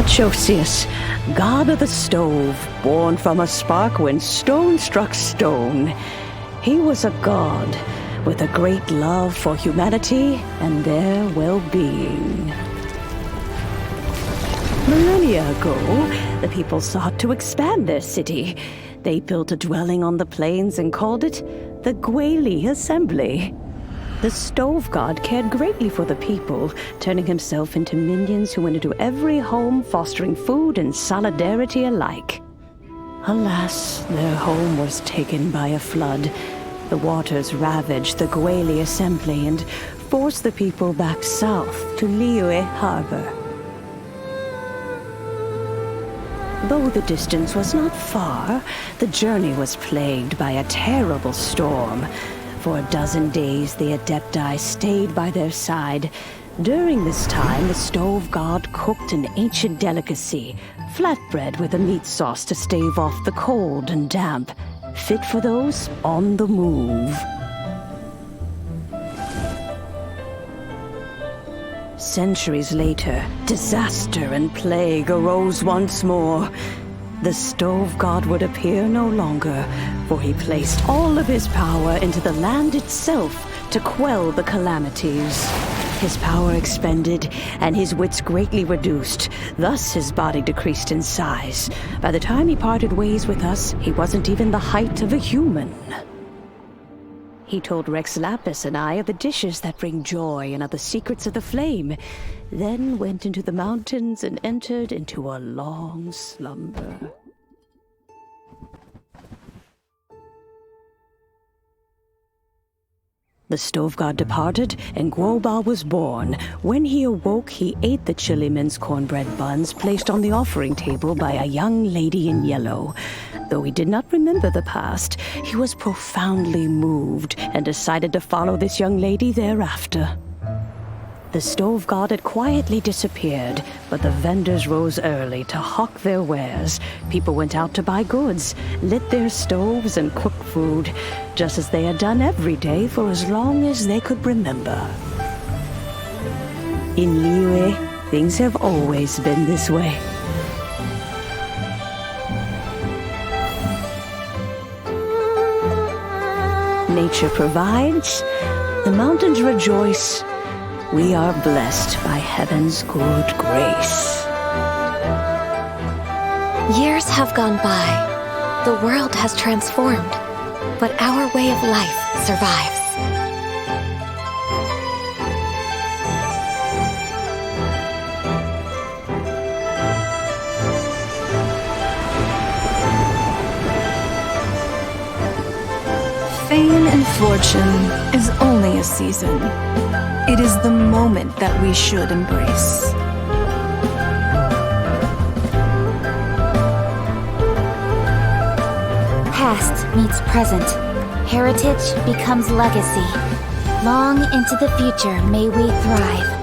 Josius, god of the stove, born from a spark when stone struck stone. He was a god with a great love for humanity and their well-being. Millennia ago, the people sought to expand their city. They built a dwelling on the plains and called it the Gueli Assembly. The stove god cared greatly for the people, turning himself into minions who went into every home, fostering food and solidarity alike. Alas, their home was taken by a flood. The waters ravaged the Gueli Assembly and forced the people back south to Liyue Harbor. Though the distance was not far, the journey was plagued by a terrible storm. For a dozen days, the Adepti stayed by their side. During this time, the stove god cooked an ancient delicacy, flatbread with a meat sauce to stave off the cold and damp, fit for those on the move. Centuries later, disaster and plague arose once more. The stove god would appear no longer, for he placed all of his power into the land itself to quell the calamities. His power expended, and his wits greatly reduced. Thus his body decreased in size. By the time he parted ways with us, he wasn't even the height of a human. He told Rex Lapis and I of the dishes that bring joy and of the secrets of the flame, then went into the mountains and entered into a long slumber. The stove god departed, and Guoba was born. When he awoke, he ate the Chilimen's cornbread buns placed on the offering table by a young lady in yellow. Though he did not remember the past, he was profoundly moved and decided to follow this young lady thereafter. The stove god had quietly disappeared, but the vendors rose early to hawk their wares. People went out to buy goods, lit their stoves, and cooked food, just as they had done every day for as long as they could remember. In Liyue, things have always been this way. Nature provides, the mountains rejoice. We are blessed by heaven's good grace. Years have gone by. The world has transformed, but our way of life survives. Fame and fortune is only a season. It is the moment that we should embrace. Past meets present. Heritage becomes legacy. Long into the future may we thrive.